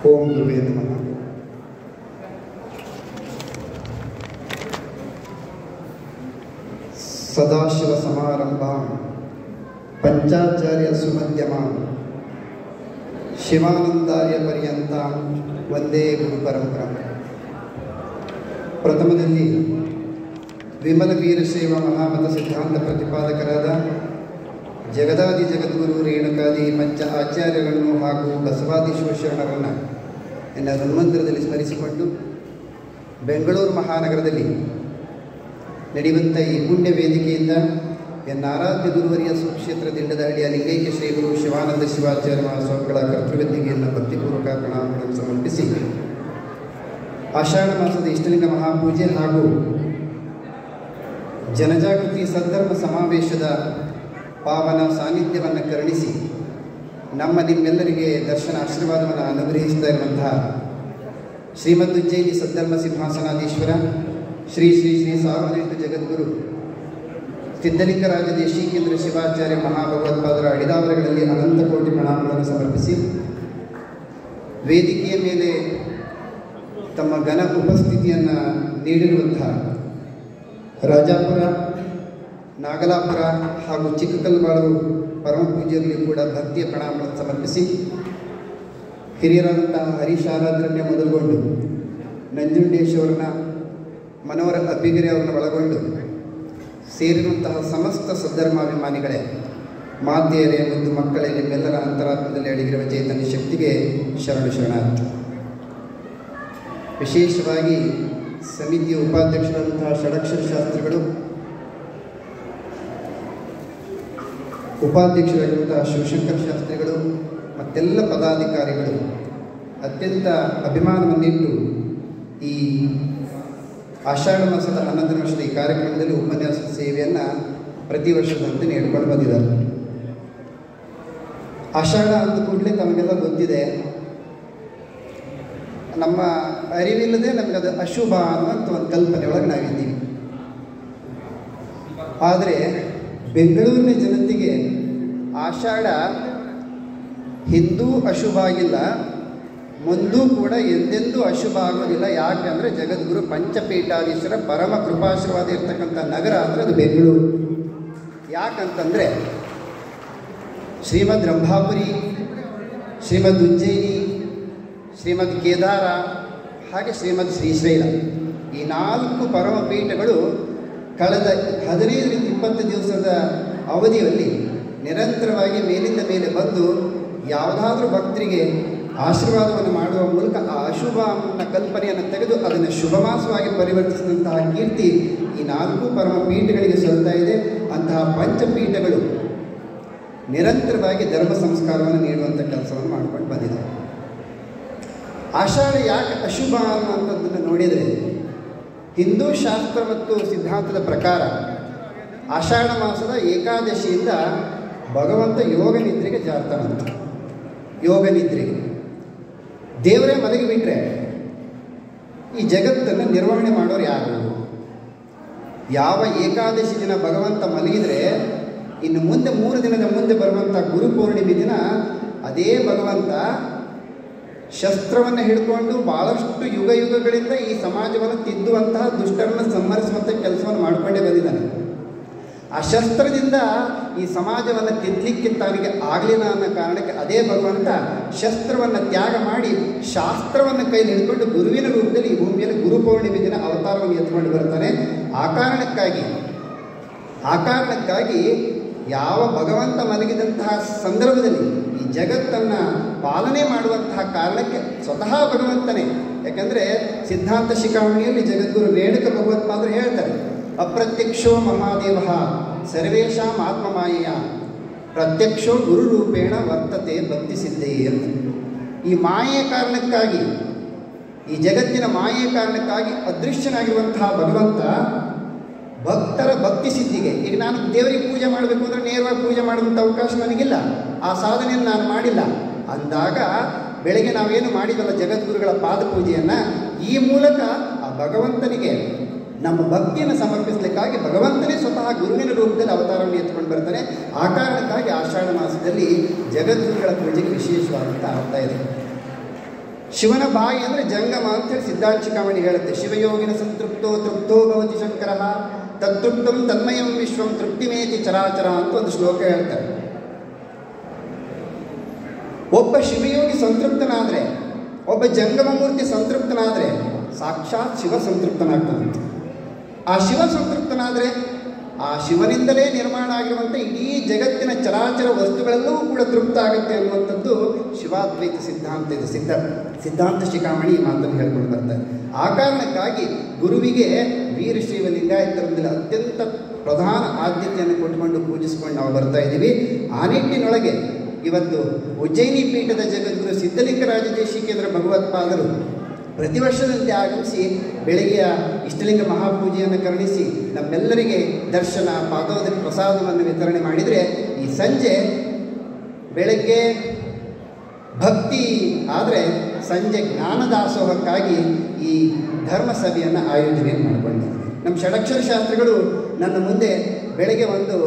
ಓಂ ಗುರುವೇ ನಮಃ. ಸದಾಶಿವ ಸಮಾರಂಭಾಂ ಪಂಚಾಚಾರ್ಯ ಸುಮಧ್ಯಮಾಂ ಶಿವಾನಂದಾರ್ಯ ಪರ್ಯಂತಾಂ ವಂದೇ ಗುರು ಪರಂಪರಾಂ. ಪ್ರಥಮದಲ್ಲಿ ವಿಮಲ ವೀರಶೈವ ಮಹಾಮತ ಸಿದ್ಧಾಂತ ಪ್ರತಿಪಾದಕರಾದ ಜಗದಾದಿ ಜಗದ್ಗುರು ರೇಣುಕಾದಿ ಪಂಚ ಆಚಾರ್ಯರನ್ನು ಹಾಗೂ ಬಸವಾದಿ ಶಿವಶರಣರನ್ನು ಎನ್ನ ಹನುಮಂದಿರದಲ್ಲಿ ಸ್ಮರಿಸಿಕೊಂಡು ಬೆಂಗಳೂರು ಮಹಾನಗರದಲ್ಲಿ ನಡೆಯುವಂಥ ಈ ಪುಣ್ಯ ವೇದಿಕೆಯಿಂದ ಎನ್ನ ಆರಾಧ್ಯ ಗುರುವರಿಯ ಸುಕ್ಷೇತ್ರ ದಿಂಡದಹಳ್ಳಿಯ ಲಿಂಗೈಕ್ಯ ಶ್ರೀ ಗುರು ಶಿವಾನಂದ ಶಿವಾಚಾರ್ಯ ಮಹಾಸ್ವಾಮಿಗಳ ಕರ್ತೃವಿದ್ಯೆಯನ್ನು ಭಕ್ತಿಪೂರ್ವಕ ಪ್ರಣಾಮಗಳನ್ನು ಸಮರ್ಪಿಸಿ ಆಷಾಢ ಮಾಸದ ಇಷ್ಟಲಿಂಗ ಮಹಾಪೂಜೆ ಹಾಗೂ ಜನಜಾಗೃತಿ ಸದ್ಧರ್ಮ ಸಮಾವೇಶದ ಪಾವನ ಸಾನ್ನಿಧ್ಯವನ್ನು ಕರುಣಿಸಿ ನಿಮ್ಮೆಲ್ಲರಿಗೆ ದರ್ಶನ ಆಶೀರ್ವಾದವನ್ನು ಅನುಗ್ರಹಿಸ್ತಾ ಇರುವಂತಹ ಶ್ರೀಮದ್ ಉಜ್ಜಯಿನಿ ಸದ್ಧರ್ಮ ಸಿಂಹಾಸನಾಧೀಶ್ವರ ಶ್ರೀ ಶ್ರೀ ಶ್ರೀ ಸಾರ್ವಜನಿಕ ಜಗದ್ಗುರು ಸಿದ್ಧಲಿಂಗರಾಜ ದೇಶೀಕೇಂದ್ರ ಶಿವಾಚಾರ್ಯ ಮಹಾಭಗವತ್ಪಾದರ ಅಡಿದಾವರಗಳಲ್ಲಿ ಅನಂತ ಕೋಟಿ ಪ್ರಣಾಮಗಳನ್ನು ಸಮರ್ಪಿಸಿ ವೇದಿಕೆಯ ಮೇಲೆ ತಮ್ಮ ಘನ ಉಪಸ್ಥಿತಿಯನ್ನು ನೀಡಿರುವಂತಹ ರಾಜಾಪುರ, ನಾಗಲಾಪುರ ಹಾಗೂ ಚಿಕ್ಕಕಲ್ಬಾಳು ಪರಮ ಪೂಜ್ಯರಿಗೆ ಕೂಡ ಭಕ್ತಿಯ ಪ್ರಣಾಮಗಳನ್ನು ಸಮರ್ಪಿಸಿ ಹಿರಿಯರಾದಂತಹ ಹರೀಶ್ ಆರಾಧ್ರನ್ನೇ ಮೊದಲುಗೊಂಡು ನಂಜುಂಡೇಶ್ವರನ ಮನೋಹರ ಅಬ್ಬಿಗೆರೆ ಅವರನ್ನು ಒಳಗೊಂಡು ಸೇರಿರುವಂತಹ ಸಮಸ್ತ ಸದ್ಧರ್ಮಾಭಿಮಾನಿಗಳೇ, ಮಾತೆಯರೇ ಮತ್ತು ಮಕ್ಕಳೇ, ನಿಮ್ಮೆಲ್ಲರ ಅಂತರಾತ್ಮದಲ್ಲಿ ಅಡಗಿರುವ ಚೈತನ್ಯ ಶಕ್ತಿಗೆ ಶರಣು ಶರಣಾರ್ಥಿ. ವಿಶೇಷವಾಗಿ ಸಮಿತಿಯ ಉಪಾಧ್ಯಕ್ಷರಾದಂತಹ ಷಡಕ್ಷರ ಶಾಸ್ತ್ರಿಗಳು, ಉಪಾಧ್ಯಕ್ಷರಾಗಿರುವಂತಹ ಶಿವಶಂಕರ ಶಾಸ್ತ್ರಿಗಳು ಮತ್ತೆಲ್ಲ ಪದಾಧಿಕಾರಿಗಳು ಅತ್ಯಂತ ಅಭಿಮಾನವನ್ನಿಟ್ಟು ಈ ಆಷಾಢ ಮಾಸದ 11ನೇ ವರ್ಷದ ಈ ಕಾರ್ಯಕ್ರಮದಲ್ಲಿ ಉಪನ್ಯಾಸ ಸೇವೆಯನ್ನು ಪ್ರತಿ ವರ್ಷದಂತೆ ನೀಡಿಕೊಂಡು ಬಂದಿದ್ದಾರೆ. ಆಷಾಢ ಅಂದ ಕೂಡಲೇ ತಮಗೆಲ್ಲ ಗೊತ್ತಿದೆ, ನಮ್ಮ ಅರಿವಿಲ್ಲದೆ ನಮಗದು ಅಶುಭ ಅನ್ನುವಂಥ ಒಂದು ಕಲ್ಪನೆ ಒಳಗೆ ನಾವಿದ್ದೀವಿ. ಆದರೆ ಬೆಂಗಳೂರಿನ ಜನತೆಗೆ ಆಷಾಢ ಹಿಂದೂ ಅಶುಭ ಆಗಿಲ್ಲ, ಮುಂದೂ ಕೂಡ ಎಂದೆಂದೂ ಅಶುಭ ಆಗೋದಿಲ್ಲ. ಯಾಕೆಂದರೆ ಜಗದ್ಗುರು ಪಂಚಪೀಠಾಧೀಶರ ಪರಮ ಕೃಪಾಶೀರ್ವಾದ ಇರ್ತಕ್ಕಂಥ ನಗರ ಅಂದರೆ ಅದು ಬೆಂಗಳೂರು. ಯಾಕಂತಂದರೆ ಶ್ರೀಮದ್ ರಂಭಾಪುರಿ, ಶ್ರೀಮದ್ ಉಜ್ಜಯಿನಿ, ಶ್ರೀಮದ್ ಕೇದಾರ ಹಾಗೆ ಶ್ರೀಮದ್ ಶ್ರೀಶೈಲ, ಈ 4 ಪರಮ ಪೀಠಗಳು ಕಳೆದ 15-20 ದಿವಸದ ಅವಧಿಯಲ್ಲಿ ನಿರಂತರವಾಗಿ ಮೇಲಿಂದ ಮೇಲೆ ಬಂದು ಯಾವುದಾದ್ರೂ ಭಕ್ತರಿಗೆ ಆಶೀರ್ವಾದವನ್ನು ಮಾಡುವ ಮೂಲಕ ಆ ಅಶುಭ ಅನ್ನೋ ಕಲ್ಪನೆಯನ್ನು ತೆಗೆದು ಅದನ್ನು ಶುಭ ಮಾಸವಾಗಿ ಪರಿವರ್ತಿಸಿದಂತಹ ಕೀರ್ತಿ ಈ 4 ಪರಮ ಪೀಠಗಳಿಗೆ ಸಲ್ತಾ ಇದೆ. ಅಂತಹ ಪಂಚಪೀಠಗಳು ನಿರಂತರವಾಗಿ ಧರ್ಮ ಸಂಸ್ಕಾರವನ್ನು ನೀಡುವಂಥ ಕೆಲಸವನ್ನು ಮಾಡ್ಕೊಂಡು ಬಂದಿದೆ. ಆಷಾಢ ಯಾಕೆ ಅಶುಭ ಅನ್ನುವಂಥದ್ದನ್ನು ನೋಡಿದರೆ, ಹಿಂದೂ ಶಾಸ್ತ್ರ ಮತ್ತು ಸಿದ್ಧಾಂತದ ಪ್ರಕಾರ ಆಷಾಢ ಮಾಸದ ಏಕಾದಶಿಯಿಂದ ಭಗವಂತ ಯೋಗ ನಿದ್ರೆಗೆ ಜಾರ್ತಾನಂತ. ಯೋಗ ನಿದ್ರೆಗೆ ದೇವರೇ ಮಲಗಿಬಿಟ್ರೆ ಈ ಜಗತ್ತನ್ನು ನಿರ್ವಹಣೆ ಮಾಡೋರು ಯಾರು? ಯಾವ ಏಕಾದಶಿ ದಿನ ಭಗವಂತ ಮಲಗಿದರೆ ಇನ್ನು ಮುಂದೆ 3 ದಿನದ ಮುಂದೆ ಬರುವಂಥ ಗುರು ಪೌರ್ಣಿಮೆ ದಿನ ಅದೇ ಭಗವಂತ ಶಸ್ತ್ರವನ್ನು ಹಿಡ್ಕೊಂಡು ಭಾಳಷ್ಟು ಯುಗ ಯುಗಗಳಿಂದ ಈ ಸಮಾಜವನ್ನು ತಿದ್ದುವಂತಹ ದುಷ್ಟರನ್ನು ಸಂಹರಿಸುವಂಥ ಕೆಲಸವನ್ನು ಮಾಡಿಕೊಂಡೇ ಬಂದಿದ್ದಾನೆ. ಆ ಶಸ್ತ್ರದಿಂದ ಈ ಸಮಾಜವನ್ನು ತಿದ್ದಲಿಕ್ಕೆ ತನಗೆ ಆಗಲಿಲ್ಲ ಅನ್ನೋ ಕಾರಣಕ್ಕೆ ಅದೇ ಭಗವಂತ ಶಸ್ತ್ರವನ್ನು ತ್ಯಾಗ ಮಾಡಿ ಶಾಸ್ತ್ರವನ್ನು ಕೈಲಿ ಹಿಡ್ಕೊಂಡು ಗುರುವಿನ ರೂಪದಲ್ಲಿ ಈ ಭೂಮಿಯಲ್ಲಿ ಗುರು ಪೌರ್ಣಿಮೆ ದಿನ ಅವತಾರವನ್ನು ಎತ್ಕೊಂಡು ಬರ್ತಾನೆ. ಆ ಕಾರಣಕ್ಕಾಗಿ ಯಾವ ಭಗವಂತ ಮಲಗಿದಂತಹ ಸಂದರ್ಭದಲ್ಲಿ ಈ ಜಗತ್ತನ್ನು ಪಾಲನೆ ಮಾಡುವಂತಹ ಕಾರಣಕ್ಕೆ ಸ್ವತಃ ಭಗವಂತನೇ. ಯಾಕಂದರೆ ಸಿದ್ಧಾಂತ ಶಿಖಾಮಣಿಯಲ್ಲಿ ಜಗದ್ಗುರು ರೇಣುಕ ಭಗವತ್ಪಾದರು ಹೇಳ್ತಾರೆ, ಅಪ್ರತ್ಯಕ್ಷೋ ಮಹಾದೇವ ಸರ್ವೇಷಾಂ ಆತ್ಮಮಾಯೆಯ ಪ್ರತ್ಯಕ್ಷೋ ಗುರುರೂಪೇಣ ವರ್ತತೆ ಭಕ್ತಿ ಸಿದ್ಧಯೇ ಅಂತ. ಈ ಮಾಯೆಯ ಕಾರಣಕ್ಕಾಗಿ, ಈ ಜಗತ್ತಿನ ಮಾಯೆಯ ಕಾರಣಕ್ಕಾಗಿ ಅದೃಶ್ಯನಾಗಿರುವಂತಹ ಭಗವಂತ ಭಕ್ತರ ಭಕ್ತಿ ಸಿದ್ಧಿಗೆ, ಈಗ ನಾನು ದೇವರಿಗೆ ಪೂಜೆ ಮಾಡಬೇಕು ಅಂದರೆ ನೇರವಾಗಿ ಪೂಜೆ ಮಾಡುವಂಥ ಅವಕಾಶ ನನಗಿಲ್ಲ, ಆ ಸಾಧನೆಯನ್ನು ನಾನು ಮಾಡಿಲ್ಲ ಅಂದಾಗ ಬೆಳಗ್ಗೆ ನಾವೇನು ಮಾಡಿದಲ್ಲ ಜಗದ್ಗುರುಗಳ ಪಾದ ಪೂಜೆಯನ್ನು, ಈ ಮೂಲಕ ಆ ಭಗವಂತನಿಗೆ ನಮ್ಮ ಭಕ್ತಿಯನ್ನು ಸಮರ್ಪಿಸಲಿಕ್ಕಾಗಿ ಭಗವಂತನೇ ಸ್ವತಃ ಗುರುವಿನ ರೂಪದಲ್ಲಿ ಅವತಾರವನ್ನು ಎತ್ಕೊಂಡು ಬರ್ತಾನೆ. ಆ ಕಾರಣಕ್ಕಾಗಿ ಆಷಾಢ ಮಾಸದಲ್ಲಿ ಜಗದ್ಗುರುಗಳ ಪೂಜೆಗೆ ವಿಶೇಷವಾದಂಥ ಅರ್ಥ ಇದೆ. ಶಿವನ ಬಾಯಿ ಅಂದರೆ ಜಂಗಮ ಅಂತೇಳಿ ಸಿದ್ಧಾಂತ ಶಿಖಾಮಣಿ ಹೇಳುತ್ತೆ. ಶಿವಯೋಗಿನ ಸಂತೃಪ್ತೋ ತೃಪ್ತೋ ಭವತಿ ಶಂಕರ ತತ್ತೃಪ್ತಂ ತನ್ಮಯಂ ವಿಶ್ವಂ ತೃಪ್ತಿಮೇತಿ ಚರಾಚರ ಅಂತ ಒಂದು ಶ್ಲೋಕ ಹೇಳ್ತಾರೆ. ಒಬ್ಬ ಶಿವಯೋಗಿ ಸಂತೃಪ್ತನಾದರೆ, ಒಬ್ಬ ಜಂಗಮ ಮೂರ್ತಿ ಸಂತೃಪ್ತನಾದರೆ ಸಾಕ್ಷಾತ್ ಶಿವ ಸಂತೃಪ್ತನಾಗ್ತಾನಂತೆ. ಆ ಶಿವ ಸಂತೃಪ್ತನಾದರೆ ಆ ಶಿವನಿಂದಲೇ ನಿರ್ಮಾಣ ಆಗಿರುವಂಥ ಇಡೀ ಜಗತ್ತಿನ ಚರಾಚರ ವಸ್ತುಗಳೆಲ್ಲವೂ ಕೂಡ ತೃಪ್ತ ಆಗುತ್ತೆ ಅನ್ನುವಂಥದ್ದು ಶಿವಾದ್ವೈತ ಸಿದ್ಧಾಂತ ಇದೆ. ಸಿದ್ಧಾಂತ ಶಿಖಾಮಣಿ ಈ ಮಾತನ್ನು ಹೇಳ್ಕೊಂಡು ಬರ್ತಾರೆ. ಆ ಕಾರಣಕ್ಕಾಗಿ ಗುರುವಿಗೆ ವೀರಶೈವ ಲಿಂಗಾಯತರಲ್ಲಿ ಅತ್ಯಂತ ಪ್ರಧಾನ ಆದ್ಯತೆಯನ್ನು ಕೊಟ್ಟುಕೊಂಡು ಪೂಜಿಸ್ಕೊಂಡು ನಾವು ಬರ್ತಾ ಇದ್ದೀವಿ. ಆ ನಿಟ್ಟಿನೊಳಗೆ ಇವತ್ತು ಉಜ್ಜಯಿನಿ ಪೀಠದ ಜಗದ್ಗುರು ಸಿದ್ಧಲಿಂಗರಾಜ ದೇಶಿಕೇಂದ್ರ ಭಗವತ್ಪಾದರು ಪ್ರತಿ ವರ್ಷದಂತೆ ಆಗಮಿಸಿ ಬೆಳಗ್ಗೆಯ ಇಷ್ಟಲಿಂಗ ಮಹಾಪೂಜೆಯನ್ನು ಕರುಣಿಸಿ ನಮ್ಮೆಲ್ಲರಿಗೆ ದರ್ಶನ ಪಾದೋದರಿ ಪ್ರಸಾದವನ್ನು ವಿತರಣೆ ಮಾಡಿದರೆ, ಈ ಸಂಜೆ ಬೆಳಗ್ಗೆ ಭಕ್ತಿ ಆದರೆ ಸಂಜೆ ಜ್ಞಾನದಾಸೋಹಕ್ಕಾಗಿ ಈ ಧರ್ಮ ಸಭೆಯನ್ನು ಆಯೋಜನೆ ಮಾಡಿಕೊಂಡಿದ್ದೀವಿ. ನಮ್ಮ ಷಡಕ್ಷರ ಶಾಸ್ತ್ರಿಗಳು ನನ್ನ ಮುಂದೆ ಬೆಳಗ್ಗೆ ಒಂದು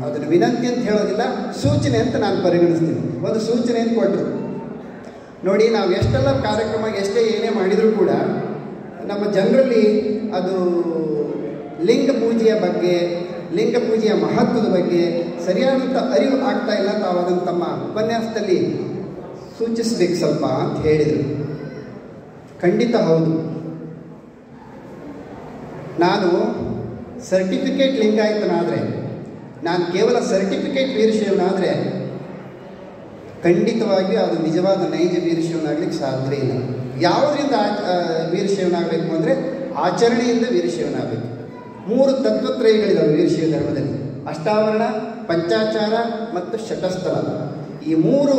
ಅದನ್ನು ವಿನಂತಿ ಅಂತ ಹೇಳೋದಿಲ್ಲ, ಸೂಚನೆ ಅಂತ ನಾನು ಪರಿಗಣಿಸ್ತೀನಿ. ಒಂದು ಸೂಚನೆಯನ್ನು ಕೊಟ್ಟರು. ನೋಡಿ, ನಾವು ಎಷ್ಟೆಲ್ಲ ಕಾರ್ಯಕ್ರಮ ಎಷ್ಟೇ ಏನೇ ಮಾಡಿದರೂ ಕೂಡ ನಮ್ಮ ಜನರಲ್ಲಿ ಅದು ಲಿಂಗ ಪೂಜೆಯ ಬಗ್ಗೆ, ಲಿಂಗ ಪೂಜೆಯ ಮಹತ್ವದ ಬಗ್ಗೆ ಸರಿಯಾದಂಥ ಅರಿವು ಆಗ್ತಾ ಇಲ್ಲ. ತಾವು ಅದನ್ನು ತಮ್ಮ ಉಪನ್ಯಾಸದಲ್ಲಿ ಸೂಚಿಸಬೇಕು ಸ್ವಲ್ಪ ಅಂತ ಹೇಳಿದರು. ಖಂಡಿತ ಹೌದು. ನಾನು ಸರ್ಟಿಫಿಕೇಟ್ ಲಿಂಗಾಯತನಾದರೆ, ನಾನು ಕೇವಲ ಸರ್ಟಿಫಿಕೇಟ್ ವೀರಶೈವನಾದರೆ ಖಂಡಿತವಾಗಿಯೂ ಅದು ನಿಜವಾದ ನೈಜ ವೀರಶೈವನಾಗಲಿಕ್ಕೆ ಸಾಧ್ಯ ಇಲ್ಲ. ಯಾವುದರಿಂದ ವೀರಶೈವನಾಗಬೇಕು ಅಂದರೆ ಆಚರಣೆಯಿಂದ ವೀರಶೈವನಾಗಬೇಕು. 3 ತತ್ವತ್ರಯಗಳಿದ್ದಾವೆ ವೀರಶೈವ ಧರ್ಮದಲ್ಲಿ: ಅಷ್ಟಾವರಣ, ಪಂಚಾಚಾರ ಮತ್ತು ಶತಸ್ಥಲ. ಈ 3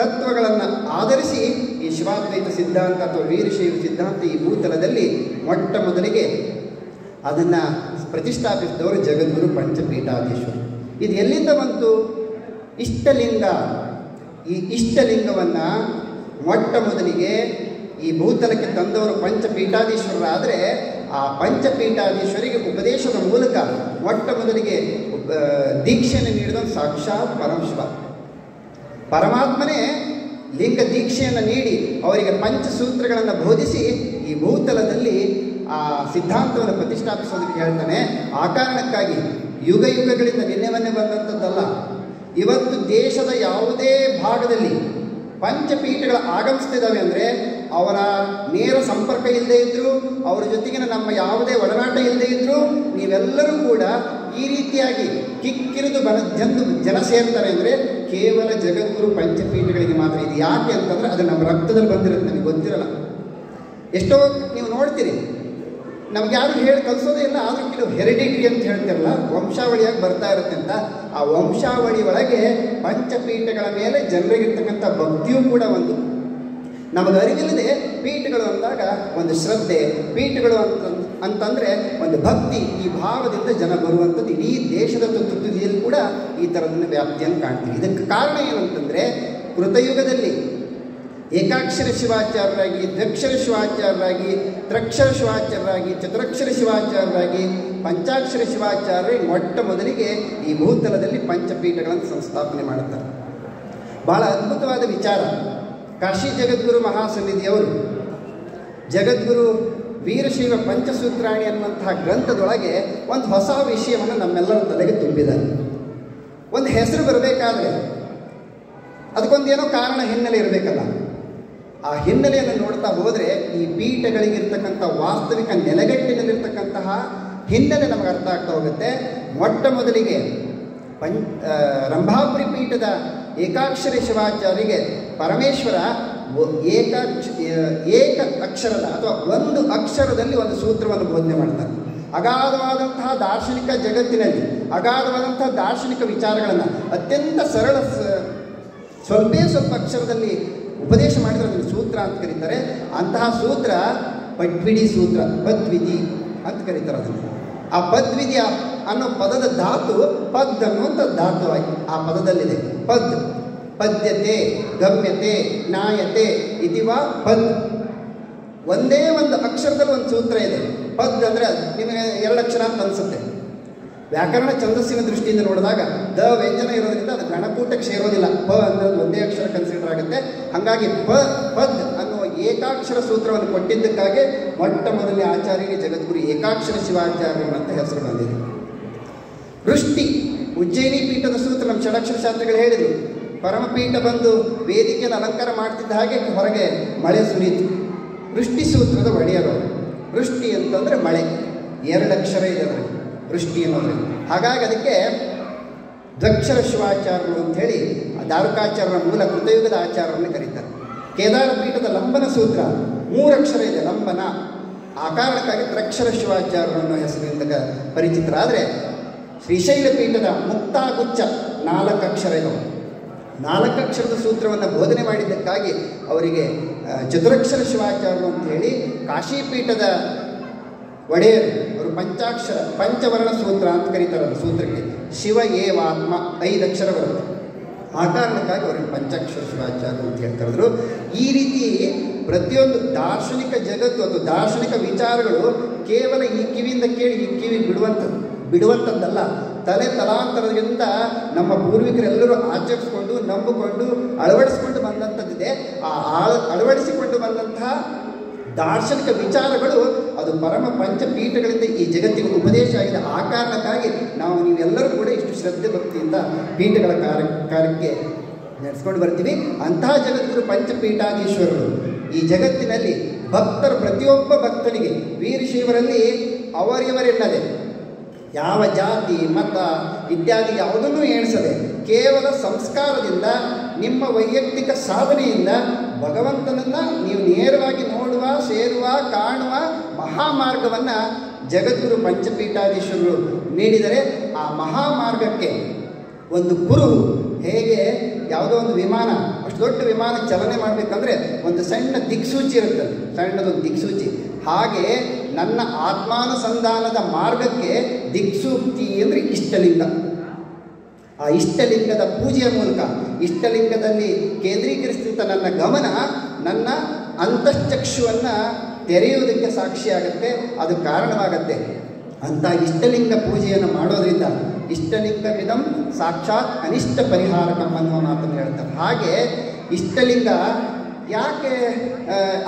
ತತ್ವಗಳನ್ನು ಆಧರಿಸಿ ಈ ಶಿವಾದ್ವೈತ ಸಿದ್ಧಾಂತ ಅಥವಾ ವೀರಶೈವ ಸಿದ್ಧಾಂತ ಈ ಭೂತಲದಲ್ಲಿ ಮೊಟ್ಟ ಮೊದಲಿಗೆ ಅದನ್ನು ಪ್ರತಿಷ್ಠಾಪಿಸಿದವರು ಜಗದ್ಗುರು ಪಂಚಪೀಠಾಧೀಶ್ವರು. ಇದು ಎಲ್ಲಿಂದ ಬಂತು? ಇಷ್ಟಲಿಂಗ. ಈ ಇಷ್ಟಲಿಂಗವನ್ನು ಮೊಟ್ಟ ಮೊದಲಿಗೆ ಈ ಭೂತಲಕ್ಕೆ ತಂದವರು ಪಂಚಪೀಠಾಧೀಶ್ವರರಾದರೆ, ಆ ಪಂಚಪೀಠಾಧೀಶ್ವರಿಗೆ ಉಪದೇಶದ ಮೂಲಕ ಮೊಟ್ಟ ಮೊದಲಿಗೆ ದೀಕ್ಷೆಯನ್ನು ನೀಡಿದ ಸಾಕ್ಷಾತ್ ಪರಮಶಿವ ಪರಮಾತ್ಮನೇ ಲಿಂಗ ದೀಕ್ಷೆಯನ್ನು ನೀಡಿ ಅವರಿಗೆ ಪಂಚಸೂತ್ರಗಳನ್ನು ಬೋಧಿಸಿ ಈ ಭೂತಲದಲ್ಲಿ ಆ ಸಿದ್ಧಾಂತವನ್ನು ಪ್ರತಿಷ್ಠಾಪಿಸೋದಕ್ಕೆ ಹೇಳ್ತಾನೆ. ಆ ಕಾರಣಕ್ಕಾಗಿ ಯುಗ ಯುಗಗಳಿಂದ ನಿನ್ನೆ ಬಂದಂಥದ್ದಲ್ಲ. ಇವತ್ತು ದೇಶದ ಯಾವುದೇ ಭಾಗದಲ್ಲಿ ಪಂಚಪೀಠಗಳು ಆಗಮಿಸ್ತಿದ್ದಾವೆ ಅಂದರೆ ಅವರ ನೇರ ಸಂಪರ್ಕ ಇಲ್ಲದೇ ಇದ್ದರೂ, ಅವರ ಜೊತೆಗಿನ ನಮ್ಮ ಯಾವುದೇ ಒಡನಾಟ ಇಲ್ಲದೇ ಇದ್ದರೂ, ನೀವೆಲ್ಲರೂ ಕೂಡ ಈ ರೀತಿಯಾಗಿ ಕಿಕ್ಕಿರಿದು ಜನ ಸೇರ್ತಾರೆ ಅಂದರೆ ಕೇವಲ ಜಗದ್ಗುರು ಪಂಚಪೀಠಗಳಿಗೆ ಮಾತ್ರ. ಇದು ಯಾಕೆ ಅಂತಂದರೆ ಅದು ನಮ್ಮ ರಕ್ತದಲ್ಲಿ ಬಂದಿರುತ್ತೆ, ನನಗೆ ಗೊತ್ತಿರಲ್ಲ. ಎಷ್ಟೋ ನೀವು ನೋಡ್ತೀರಿ, ನಮ್ಗೆ ಯಾರು ಹೇಳಿ ಕಲಿಸೋದೇ ಇಲ್ಲ, ಆದರೂ ಕೆಲವು ಹೆರಿಡಿಟ್ರಿ ಅಂತ ಹೇಳ್ತಿರಲ್ಲ, ವಂಶಾವಳಿಯಾಗಿ ಬರ್ತಾ ಇರುತ್ತೆ ಅಂತ. ಆ ವಂಶಾವಳಿ ಒಳಗೆ ಪಂಚಪೀಠಗಳ ಮೇಲೆ ಜನರಿಗಿರ್ತಕ್ಕಂಥ ಭಕ್ತಿಯೂ ಕೂಡ ಒಂದು. ನಮಗೆ ಅರಿವಿಲ್ಲದೆ ಪೀಠಗಳು ಅಂದಾಗ ಒಂದು ಶ್ರದ್ಧೆ, ಪೀಠಗಳು ಅಂತಂದರೆ ಒಂದು ಭಕ್ತಿ, ಈ ಭಾವದಿಂದ ಜನ ಬರುವಂಥದ್ದು ಇಡೀ ದೇಶದ ತುದಿಯಲ್ಲಿ ಕೂಡ ಈ ಥರದನ್ನ ವ್ಯಾಪ್ತಿಯನ್ನು ಕಾಣ್ತೀವಿ. ಇದಕ್ಕೆ ಕಾರಣ ಏನಂತಂದರೆ, ಕೃತಯುಗದಲ್ಲಿ ಏಕಾಕ್ಷರ ಶಿವಾಚಾರ್ಯರಾಗಿ, ದ್ವ್ಯಕ್ಷರ ಶಿವಾಚಾರ್ಯರಾಗಿ, ತ್ರಕ್ಷರ ಶಿವಾಚಾರ್ಯರಾಗಿ, ಚತುರಕ್ಷರ ಶಿವಾಚಾರ್ಯರಾಗಿ, ಪಂಚಾಕ್ಷರ ಶಿವಾಚಾರ್ಯರೇ ಮೊಟ್ಟ ಮೊದಲಿಗೆ ಈ ಭೂತಲದಲ್ಲಿ ಪಂಚಪೀಠಗಳನ್ನು ಸಂಸ್ಥಾಪನೆ ಮಾಡುತ್ತಾರೆ. ಬಹಳ ಅದ್ಭುತವಾದ ವಿಚಾರ. ಕಾಶಿ ಜಗದ್ಗುರು ಮಹಾಸನ್ನಿಧಿಯವರು ಜಗದ್ಗುರು ವೀರಶೈವ ಪಂಚಸೂತ್ರಾಣಿ ಅನ್ನುವಂತಹ ಗ್ರಂಥದೊಳಗೆ ಒಂದು ಹೊಸ ವಿಷಯವನ್ನು ನಮ್ಮೆಲ್ಲರ ತಲೆಗೆ ತುಂಬಿದ್ದಾರೆ. ಒಂದು ಹೆಸರು ಬರಬೇಕಾದ್ರೆ ಅದಕ್ಕೊಂದೇನೋ ಕಾರಣ, ಹಿನ್ನೆಲೆ ಇರಬೇಕಲ್ಲ. ಆ ಹಿನ್ನೆಲೆಯನ್ನು ನೋಡ್ತಾ ಹೋದರೆ ಈ ಪೀಠಗಳಿಗಿರ್ತಕ್ಕಂಥ ವಾಸ್ತವಿಕ ನೆಲೆಗಟ್ಟಿನಲ್ಲಿರ್ತಕ್ಕಂತಹ ಹಿನ್ನೆಲೆ ನಮಗೆ ಅರ್ಥ ಆಗ್ತಾ ಹೋಗುತ್ತೆ. ಮೊಟ್ಟ ಮೊದಲಿಗೆ ರಂಭಾಪುರಿ ಪೀಠದ ಏಕಾಕ್ಷರ ಶಿವಾಚಾರ್ಯರಿಗೆ ಪರಮೇಶ್ವರ ಏಕ ಅಕ್ಷರದ ಅಥವಾ ಒಂದು ಅಕ್ಷರದಲ್ಲಿ ಒಂದು ಸೂತ್ರವನ್ನು ಬೋಧನೆ ಮಾಡ್ತಾರೆ. ಅಗಾಧವಾದಂತಹ ದಾರ್ಶನಿಕ ಜಗತ್ತಿನಲ್ಲಿ ಅಗಾಧವಾದಂತಹ ದಾರ್ಶನಿಕ ವಿಚಾರಗಳನ್ನು ಅತ್ಯಂತ ಸರಳ ಸ್ವಲ್ಪ ಅಕ್ಷರದಲ್ಲಿ ಉಪದೇಶ ಮಾಡಿದರೆ ಅದನ್ನು ಸೂತ್ರ ಅಂತ ಕರೀತಾರೆ. ಅಂತಹ ಸೂತ್ರ ಪಡ್ವಿಡಿ ಸೂತ್ರ, ಪದ್ವಿಧಿ ಅಂತ ಕರೀತಾರೆ ಅದನ್ನು. ಆ ಪದ್ವಿಧಿ ಅನ್ನೋ ಪದದ ಧಾತು ಪದ್ ಅನ್ನುವಂಥ ಧಾತು ಆ ಪದದಲ್ಲಿದೆ. ಪದ್, ಪದ್ಯತೆ, ಗಮ್ಯತೆ, ನ್ಯಾಯತೆ ಇದಿವಾ ಪದ್. ಒಂದೇ ಒಂದು ಅಕ್ಷರದಲ್ಲಿ ಒಂದು ಸೂತ್ರ ಇದೆ. ಪದ್ ಅಂದರೆ ನಿಮಗೆ 2 ಅಕ್ಷರ ಅಂತ ಅನಿಸುತ್ತೆ. ವ್ಯಾಕರಣ ಛಂದಸ್ಸಿನ ದೃಷ್ಟಿಯಿಂದ ನೋಡಿದಾಗ ದ ವ್ಯಂಜನ ಇರೋದ್ರಿಂದ ಅದು ಗಣಕೂಟಕ್ಕೆ ಸೇರೋದಿಲ್ಲ. ಪ ಅನ್ನೋದು ಒಂದೇ ಅಕ್ಷರ ಕನ್ಸಿಡರ್ ಆಗುತ್ತೆ. ಹಾಗಾಗಿ ಪದ್ ಏಕಾಕ್ಷರ ಸೂತ್ರವನ್ನು ಕೊಟ್ಟಿದ್ದಕ್ಕಾಗಿ ಮೊಟ್ಟ ಮೊದಲನೇ ಆಚಾರ್ಯರಿಗೆ ಜಗದ್ಗುರು ಏಕಾಕ್ಷರ ಶಿವಾಚಾರ್ಯರು ಅಂತ ಹೆಸರು ಬಂದಿದೆ. ವೃಷ್ಟಿ ಉಜ್ಜಯಿನಿ ಪೀಠದ ಸೂತ್ರ ನಮ್ಮ ಷಡಕ್ಷರ ಶಾಸ್ತ್ರಿಗಳು ಹೇಳಿದರು. ಪರಮಪೀಠ ಬಂದು ವೇದಿಕೆಯನ್ನು ಅಲಂಕಾರ ಮಾಡ್ತಿದ್ದ ಹಾಗೆ ಹೊರಗೆ ಮಳೆ ಸುರಿಯಿತು. ವೃಷ್ಟಿ ಸೂತ್ರದ ಒಡೆಯರು. ವೃಷ್ಟಿ ಅಂತಂದರೆ ಮಳೆ, 2 ಅಕ್ಷರ ಇದೆ ಅದರಲ್ಲಿ ವೃಷ್ಟಿ ಅನ್ನೋದ್ರಲ್ಲಿ. ಹಾಗಾಗಿ ಅದಕ್ಕೆ ದ್ವಕ್ಷರ ಶಿವಾಚಾರ್ಯರು ಅಂಥೇಳಿ ದಾರುಕಾಚಾರ್ಯರ ಮೂಲ ಕೃತಯುಗದ ಆಚಾರ್ಯರನ್ನು ಕರೀತಾರೆ. ಕೇದಾರ ಪೀಠದ ಲಂಬನ ಸೂತ್ರ 3 ಅಕ್ಷರ ಇದೆ, ಲಂಬನ. ಆ ಕಾರಣಕ್ಕಾಗಿ ತ್ರಕ್ಷರ ಶಿವಾಚಾರ್ಯರು ಅನ್ನೋ ಹೆಸರಿನಿಂದ ಪರಿಚಿತರಾದರೆ, ಶ್ರೀಶೈಲ ಪೀಠದ ಮುಕ್ತಾಗುಚ್ಛ 4 ಅಕ್ಷರ ಇದ್ದವು. 4 ಅಕ್ಷರದ ಸೂತ್ರವನ್ನು ಬೋಧನೆ ಮಾಡಿದ್ದಕ್ಕಾಗಿ ಅವರಿಗೆ ಚತುರಕ್ಷರ ಶಿವಾಚಾರ್ಯರು ಅಂತ ಹೇಳಿ. ಕಾಶಿಪೀಠದ ಒಡೆಯರು ಅವರು ಪಂಚಾಕ್ಷರ ಪಂಚವರ್ಣ ಸೂತ್ರ ಅಂತ ಕರೀತಾರೆ. ಸೂತ್ರಕ್ಕೆ ಶಿವ ಏವಾತ್ಮ 5 ಅಕ್ಷರ ಬರುತ್ತೆ. ಆ ಕಾರಣಕ್ಕಾಗಿ ಅವರಿಗೆ ಪಂಚಾಕ್ಷರ ಶಿವಾಚಾರ್ಯರು ಅಂತ ಹೇಳಿ ಕರೆದ್ರು. ಈ ರೀತಿ ಪ್ರತಿಯೊಂದು ದಾರ್ಶನಿಕ ಜಗತ್ತು ಅಥವಾ ದಾರ್ಶನಿಕ ವಿಚಾರಗಳು ಕೇವಲ ಈ ಕಿವಿಯಿಂದ ಕೇಳಿ ಈ ಕಿವಿ ಬಿಡುವಂಥದ್ದಲ್ಲ. ತಲೆ ತಲಾಂತರದಿಂದ ನಮ್ಮ ಪೂರ್ವಿಕರೆಲ್ಲರೂ ಆಚರಿಸಿಕೊಂಡು ನಂಬಿಕೊಂಡು ಅಳವಡಿಸಿಕೊಂಡು ಬಂದಂಥದ್ದಿದೆ. ಆ ಅಳವಡಿಸಿಕೊಂಡು ಬಂದಂತಹ ದಾರ್ಶನಿಕ ವಿಚಾರಗಳು ಅದು ಪರಮ ಪಂಚಪೀಠಗಳಿಂದ ಈ ಜಗತ್ತಿಗೆ ಉಪದೇಶ ಆಗಿದೆ. ಆ ಕಾರಣಕ್ಕಾಗಿ ನೀವೆಲ್ಲರೂ ಕೂಡ ಇಷ್ಟು ಶ್ರದ್ಧೆ ಭಕ್ತಿಯಿಂದ ಪೀಠಗಳ ಕಾರ್ಯಕ್ಕೆ ನಡೆಸ್ಕೊಂಡು ಬರ್ತೀವಿ. ಅಂತಹ ಜಗದ್ಗುರು ಪಂಚಪೀಠಾಧೀಶ್ವರರು ಈ ಜಗತ್ತಿನಲ್ಲಿ ಪ್ರತಿಯೊಬ್ಬ ಭಕ್ತನಿಗೆ ವೀರಶೈವರಲ್ಲಿ ಅವರಿವರಿಲ್ಲದೆ ಯಾವ ಜಾತಿ ಮತ ಇತ್ಯಾದಿ ಯಾವುದನ್ನೂ ಎಣಿಸದೆ ಕೇವಲ ಸಂಸ್ಕಾರದಿಂದ ನಿಮ್ಮ ವೈಯಕ್ತಿಕ ಸಾಧನೆಯಿಂದ ಭಗವಂತನನ್ನು ನೀವು ನೇರವಾಗಿ ನೋಡುವ, ಸೇರುವ, ಕಾಣುವ ಮಹಾಮಾರ್ಗವನ್ನು ಜಗದ್ಗುರು ಪಂಚಪೀಠಾಧೀಶ್ವರರು ನೀಡಿದರೆ, ಆ ಮಹಾಮಾರ್ಗಕ್ಕೆ ಒಂದು ಕುರುಹು ಹೇಗೆ ಯಾವುದೋ ಒಂದು ವಿಮಾನ, ಅಷ್ಟು ದೊಡ್ಡ ವಿಮಾನ ಚಲನೆ ಮಾಡಬೇಕಂದ್ರೆ ಒಂದು ಸಣ್ಣ ದಿಕ್ಸೂಚಿ ಇರುತ್ತೆ, ಸಣ್ಣದೊಂದು ದಿಕ್ಸೂಚಿ. ಹಾಗೆ ನನ್ನ ಆತ್ಮಾನುಸಂಧಾನದ ಮಾರ್ಗಕ್ಕೆ ದಿಕ್ಸೂಕ್ತಿ ಅಂದರೆ ಇಷ್ಟಲಿಂಗ. ಆ ಇಷ್ಟಲಿಂಗದ ಪೂಜೆಯ ಮೂಲಕ, ಇಷ್ಟಲಿಂಗದಲ್ಲಿ ಕೇಂದ್ರೀಕರಿಸಿದ ನನ್ನ ಗಮನ ನನ್ನ ಅಂತಶ್ಚಕ್ಷುವನ್ನು ತೆರೆಯುವುದಕ್ಕೆ ಸಾಕ್ಷಿಯಾಗತ್ತೆ, ಅದು ಕಾರಣವಾಗತ್ತೆ. ಅಂಥ ಇಷ್ಟಲಿಂಗ ಪೂಜೆಯನ್ನು ಮಾಡೋದ್ರಿಂದ ಇಷ್ಟಲಿಂಗವಿದಂ ಸಾಕ್ಷಾತ್ ಅನಿಷ್ಟ ಪರಿಹಾರಕಂ ಅನ್ನುವ ಮಾತನ್ನು ಹೇಳ್ತಾರೆ. ಹಾಗೆ ಇಷ್ಟಲಿಂಗ ಯಾಕೆ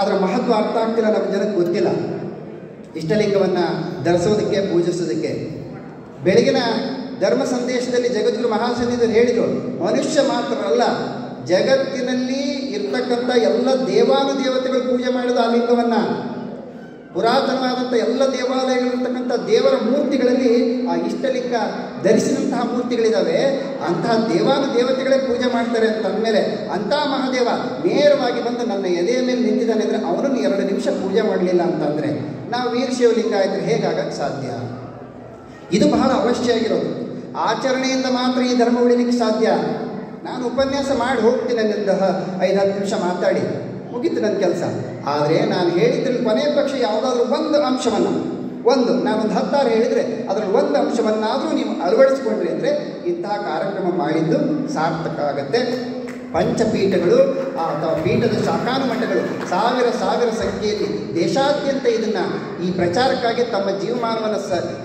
ಅದರ ಮಹತ್ವ ಅರ್ಥ ಆಗ್ತಿಲ್ಲ, ನಮ್ಮ ಜನಕ್ಕೆ ಗೊತ್ತಿಲ್ಲ. ಇಷ್ಟಲಿಂಗವನ್ನು ಧರಿಸೋದಕ್ಕೆ, ಪೂಜಿಸೋದಕ್ಕೆ ಬೆಳಗಿನ ಧರ್ಮ ಸಂದೇಶದಲ್ಲಿ ಜಗದ್ಗುರು ಮಹಾಸನ್ನಿಧಿಗಳು ಹೇಳಿದರು, ಮನುಷ್ಯ ಮಾತ್ರ ಅಲ್ಲ, ಜಗತ್ತಿನಲ್ಲಿ ಇರ್ತಕ್ಕಂಥ ಎಲ್ಲ ದೇವಾನುದೇವತೆಗಳು ಪೂಜೆ ಮಾಡಿದ ಆ ಲಿಂಗವನ್ನು. ಪುರಾತನವಾದಂಥ ಎಲ್ಲ ದೇವಾಲಯಗಳಿರ್ತಕ್ಕಂಥ ದೇವರ ಮೂರ್ತಿಗಳಲ್ಲಿ ಆ ಇಷ್ಟಲಿಂಗ ಧರಿಸಿದಂತಹ ಮೂರ್ತಿಗಳಿದ್ದಾವೆ. ಅಂತಹ ದೇವಾನುದೇವತೆಗಳೇ ಪೂಜೆ ಮಾಡ್ತಾರೆ ಅಂತಂದಮೇಲೆ ಅಂತಹ ಮಹಾದೇವ ನೇರವಾಗಿ ಬಂದು ನನ್ನ ಎದೆಯ ಮೇಲೆ ನಿಂತಿದ್ದಾನೆ ಅಂದರೆ ಅವನನ್ನು 2 ನಿಮಿಷ ಪೂಜೆ ಮಾಡಲಿಲ್ಲ ಅಂತಂದರೆ ನಾವು ವೀರಶೈವಲಿಂಗ ಆಯಿತು ಹೇಗಾಗಕ್ಕೆ ಸಾಧ್ಯ? ಇದು ಬಹಳ ಅವಶ್ಯ ಆಗಿರೋದು. ಆಚರಣೆಯಿಂದ ಮಾತ್ರ ಈ ಧರ್ಮ ಉಳಿಲಿಕ್ಕೆ ಸಾಧ್ಯ. ನಾನು ಉಪನ್ಯಾಸ ಮಾಡಿ ಹೋಗ್ತೀನಿ, ನನ್ನಿಂದ 5-10 ನಿಮಿಷ ಮಾತಾಡಿ ಮುಗೀತು ನನ್ನ ಕೆಲಸ. ಆದರೆ ನಾನು ಹೇಳಿದ್ರಲ್ಲಿ ಕೊನೆಯ ಪಕ್ಷ ಯಾವುದಾದ್ರೂ ಒಂದು ಅಂಶವನ್ನು, ನಾನೊಂದು 10 ಹೇಳಿದರೆ ಅದರಲ್ಲಿ ಒಂದು ಅಂಶವನ್ನಾದರೂ ನೀವು ಅಳವಡಿಸಿಕೊಂಡ್ರಿ ಅಂದರೆ ಇಂತಹ ಕಾರ್ಯಕ್ರಮ ಮಾಡಿದ್ದು ಸಾರ್ಥಕ ಆಗುತ್ತೆ. ಪಂಚಪೀಠಗಳು ಅಥವಾ ಪೀಠದ ಶಾಖಾನುಮಠಗಳು ಸಾವಿರ ಸಂಖ್ಯೆಯಲ್ಲಿ ದೇಶಾದ್ಯಂತ ಈ ಪ್ರಚಾರಕ್ಕಾಗಿ ತಮ್ಮ ಜೀವಮಾನವನ್ನು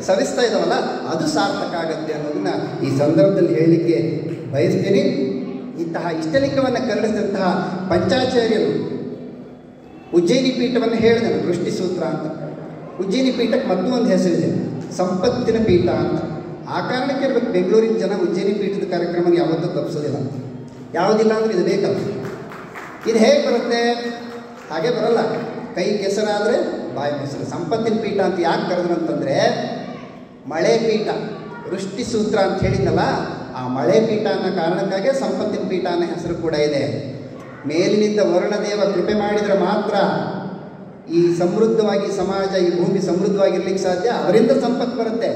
ಸವಿಸ್ತಾ ಇದ್ದಾವಲ್ಲ, ಅದು ಸಾರ್ಥಕ ಆಗುತ್ತೆ ಅನ್ನೋದನ್ನು ಈ ಸಂದರ್ಭದಲ್ಲಿ ಹೇಳಲಿಕ್ಕೆ ಬಯಸ್ತೀನಿ. ಇಂತಹ ಇಷ್ಟಲಿಂಗವನ್ನು ಕರಡಿಸಿದಂತಹ ಪಂಚಾಚಾರ್ಯರು ಉಜ್ಜಯಿನಿ ಪೀಠವನ್ನು ಹೇಳಿದರು, ವೃಷ್ಟಿ ಸೂತ್ರ ಅಂತ. ಉಜ್ಜಯಿನಿ ಪೀಠಕ್ಕೆ ಮತ್ತೊಂದು ಹೆಸರಿದೆ, ಸಂಪತ್ತಿನ ಪೀಠ ಅಂತ. ಆ ಕಾರಣಕ್ಕೆ ಇರಬೇಕು ಬೆಂಗಳೂರಿನ ಜನ ಉಜ್ಜಯಿನಿ ಪೀಠದ ಕಾರ್ಯಕ್ರಮ ಯಾವತ್ತೂ ತಪ್ಪಿಸೋದಿಲ್ಲ. ಯಾವುದಿಲ್ಲ ಅಂದರೆ ಇದು ಬೇಕಲ್ಲ. ಇದು ಹೇಗೆ ಬರುತ್ತೆ? ಹಾಗೆ ಬರಲ್ಲ. ಕೈ ಕೆಸರಾದರೆ ಬಾಯಿ ಮೊಸರು. ಸಂಪತ್ತಿನ ಪೀಠ ಅಂತ ಯಾಕೆ ಕರೆದ್ರು ಅಂತಂದರೆ, ಮಳೆ ಪೀಠ ವೃಷ್ಟಿ ಸೂತ್ರ ಅಂತ ಹೇಳಿದ್ನಲ್ಲ, ಆ ಮಳೆ ಪೀಠ ಅನ್ನೋ ಕಾರಣಕ್ಕಾಗಿ ಸಂಪತ್ತಿನ ಪೀಠ ಅನ್ನೋ ಹೆಸರು ಕೂಡ ಇದೆ. ಮೇಲಿನಿಂದ ವರುಣದೇವ ಕೃಪೆ ಮಾಡಿದರೆ ಮಾತ್ರ ಈ ಸಮೃದ್ಧವಾಗಿ ಸಮಾಜ, ಈ ಭೂಮಿ ಸಮೃದ್ಧವಾಗಿರ್ಲಿಕ್ಕೆ ಸಾಧ್ಯ, ಅವರಿಂದ ಸಂಪತ್ತು ಬರುತ್ತೆ.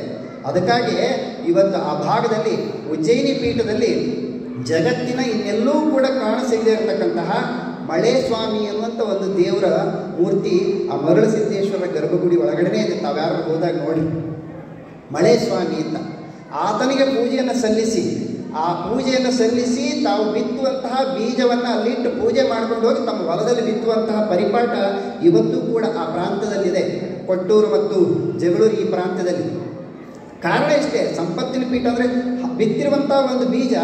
ಅದಕ್ಕಾಗಿ ಇವತ್ತು ಆ ಭಾಗದಲ್ಲಿ ಉಜ್ಜಯಿನಿ ಪೀಠದಲ್ಲಿ ಜಗತ್ತಿನ ಇನ್ನೆಲ್ಲೂ ಕೂಡ ಕಾಣಸಿಗದೇ ಇರತಕ್ಕಂತಹ ಮಳೆ ಸ್ವಾಮಿ ಅನ್ನುವಂಥ ಒಂದು ದೇವರ ಮೂರ್ತಿ ಆ ಮರಳು ಸಿದ್ದೇಶ್ವರ ಗರ್ಭಗುಡಿ ಒಳಗಡೆನೇ ಇದೆ. ತಾವ್ಯಾರು ಹೋದಾಗ ನೋಡಿ, ಮಳೆ ಸ್ವಾಮಿ ಅಂತ ಆತನಿಗೆ ಪೂಜೆಯನ್ನು ಸಲ್ಲಿಸಿ, ಆ ಪೂಜೆಯನ್ನು ಸಲ್ಲಿಸಿ ತಾವು ಬಿತ್ತುವಂತಹ ಬೀಜವನ್ನು ಅಲ್ಲಿಟ್ಟು ಪೂಜೆ ಮಾಡ್ಕೊಂಡು ಹೋಗಿ ತಮ್ಮ ಹೊಲದಲ್ಲಿ ಬಿತ್ತುವಂತಹ ಪರಿಪಾಠ ಇವತ್ತೂ ಕೂಡ ಆ ಪ್ರಾಂತದಲ್ಲಿದೆ. ಕೊಟ್ಟೂರು ಮತ್ತು ಜಗಳೂರು ಈ ಪ್ರಾಂತ್ಯದಲ್ಲಿ. ಕಾರಣ ಇಷ್ಟೇ, ಸಂಪತ್ತಿನ ಪೀಠ ಅಂದರೆ ಬಿತ್ತಿರುವಂಥ ಒಂದು ಬೀಜ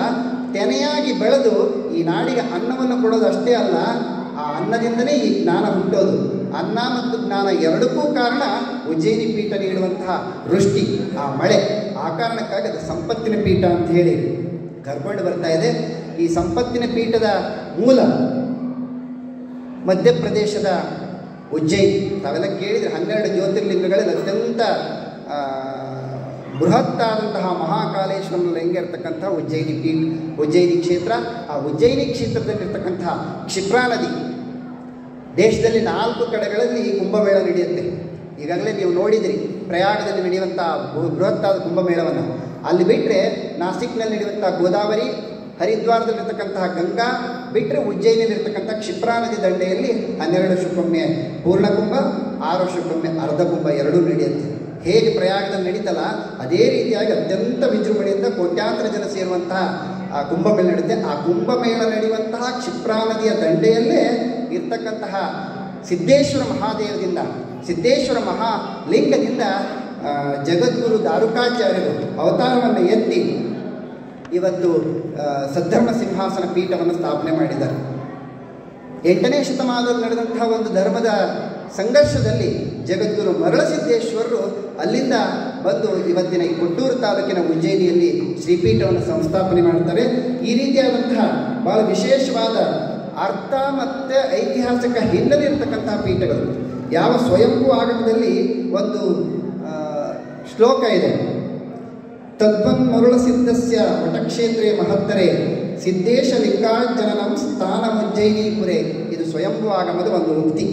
ತೆನೆಯಾಗಿ ಬೆಳೆದು ಈ ನಾಡಿಗೆ ಅನ್ನವನ್ನು ಕೊಡೋದು ಅಷ್ಟೇ ಅಲ್ಲ, ಆ ಆ ಅನ್ನದಿಂದಲೇ ಈ ಜ್ಞಾನ ಹುಟ್ಟೋದು. ಅನ್ನ ಮತ್ತು ಜ್ಞಾನ ಎರಡಕ್ಕೂ ಕಾರಣ ಉಜ್ಜಯಿನಿ ಪೀಠ ನೀಡುವಂತಹ ವೃಷ್ಟಿ, ಆ ಮಳೆ. ಆ ಕಾರಣಕ್ಕಾಗಿ ಅದು ಸಂಪತ್ತಿನ ಪೀಠ ಅಂತ ಹೇಳಿ ಕರ್ಕೊಂಡು ಬರ್ತಾ ಇದೆ. ಈ ಸಂಪತ್ತಿನ ಪೀಠದ ಮೂಲ ಮಧ್ಯಪ್ರದೇಶದ ಉಜ್ಜಯಿನಿ. ತಾವೆಲ್ಲ ಕೇಳಿದರೆ 12 ಜ್ಯೋತಿರ್ಲಿಂಗಗಳಲ್ಲಿ ಅತ್ಯಂತ ಬೃಹತ್ತಾದಂತಹ ಮಹಾಕಾಲೇಶ್ವರನಲ್ಲಿ ಹೆಂಗೆ ಇರ್ತಕ್ಕಂಥ ಉಜ್ಜಯಿನಿ ಪೀಠ, ಉಜ್ಜಯಿನಿ ಕ್ಷೇತ್ರ. ಆ ಉಜ್ಜಯಿನಿ ಕ್ಷೇತ್ರದಲ್ಲಿರ್ತಕ್ಕಂತಹ ಕ್ಷಿಪ್ರಾ ನದಿ, ದೇಶದಲ್ಲಿ 4 ಕಡೆಗಳಲ್ಲಿ ಕುಂಭಮೇಳ ನಡೆಯುತ್ತೆ. ಈಗಾಗಲೇ ನೀವು ನೋಡಿದಿರಿ ಪ್ರಯಾಗದಲ್ಲಿ ನಡೆಯುವಂಥ ಬೃಹತ್ತಾದ ಕುಂಭಮೇಳವನ್ನು. ಅಲ್ಲಿ ಬಿಟ್ಟರೆ ನಾಸಿಕ್ನಲ್ಲಿ ನಡೆಯುವಂಥ ಗೋದಾವರಿ, ಹರಿದ್ವಾರದಲ್ಲಿರ್ತಕ್ಕಂತಹ ಗಂಗಾ ಬಿಟ್ಟರೆ ಉಜ್ಜಯಿನಿಯಲ್ಲಿರ್ತಕ್ಕಂಥ ಕ್ಷಿಪ್ರಾ ನದಿ ದಂಡೆಯಲ್ಲಿ 12 ವರ್ಷಕ್ಕೊಮ್ಮೆ ಪೂರ್ಣಕುಂಭ, 6 ವರ್ಷಕ್ಕೊಮ್ಮೆ ಅರ್ಧಕುಂಭ ಎರಡೂ ನಡೆಯುತ್ತೆ. ಹೇಗೆ ಪ್ರಯಾಗದಲ್ಲಿ ನಡೀತಲ್ಲ ಅದೇ ರೀತಿಯಾಗಿ ಅತ್ಯಂತ ವಿಜೃಂಭಣೆಯಿಂದ ಕೋಟ್ಯಾಂತರ ಜನ ಸೇರುವಂತಹ ಆ ಕುಂಭಮೇಳ ನಡೆಯುತ್ತೆ. ಆ ಕುಂಭಮೇಳ ನಡೆಯುವಂತಹ ಕ್ಷಿಪ್ರಾ ನದಿಯ ದಂಡೆಯಲ್ಲೇ ಇರ್ತಕ್ಕಂತಹ ಸಿದ್ದೇಶ್ವರ ಮಹಾದೇವದಿಂದ, ಸಿದ್ದೇಶ್ವರ ಮಹಾಲಿಂಗದಿಂದ ಜಗದ್ಗುರು ದಾರುಕಾಚಾರ್ಯರು ಅವತಾರವನ್ನು ಎತ್ತಿ ಇವತ್ತು ಸದ್ಧರ್ಮ ಸಿಂಹಾಸನ ಪೀಠವನ್ನು ಸ್ಥಾಪನೆ ಮಾಡಿದ್ದಾರೆ. 8ನೇ ಶತಮಾನದಲ್ಲಿ ನಡೆದಂತಹ ಒಂದು ಧರ್ಮದ ಸಂಘರ್ಷದಲ್ಲಿ ಜಗದ್ಗುರು ಮರಳಸಿದ್ದೇಶ್ವರರು ಅಲ್ಲಿಂದ ಬಂದು ಇವತ್ತಿನ ಈ ಕೊಟ್ಟೂರು ತಾಲೂಕಿನ ಉಜ್ಜಯಿನಿಯಲ್ಲಿ ಶ್ರೀಪೀಠವನ್ನು ಸಂಸ್ಥಾಪನೆ ಮಾಡ್ತಾರೆ. ಈ ರೀತಿಯಾದಂತಹ ಬಹಳ ವಿಶೇಷವಾದ ಅರ್ಥ ಮತ್ತು ಐತಿಹಾಸಿಕ ಹಿನ್ನೆಲೆ ಇರತಕ್ಕಂತಹ ಪೀಠಗಳು. ಯಾವ ಸ್ವಯಂಭೂ ಆಗಮದಲ್ಲಿ ಒಂದು ಶ್ಲೋಕ ಇದೆ, ತದ್ವನ್ ಮರುಳಸಿದ್ಧಸ್ಯ ವಟಕ್ಷೇತ್ರೇ ಮಹತ್ತರೆ ಸಿದ್ದೇಶ ಲಿಂಗಾರ್ಜನಂ ಸ್ಥಾನ ಉಜ್ಜಯಿನೀಪುರೆ. ಇದು ಸ್ವಯಂಭೂ ಆಗಮದ ಒಂದು ಉಕ್ತಿ.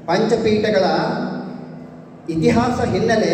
ಪಂಚಪೀಠಗಳ ಇತಿಹಾಸ ಹಿನ್ನೆಲೆ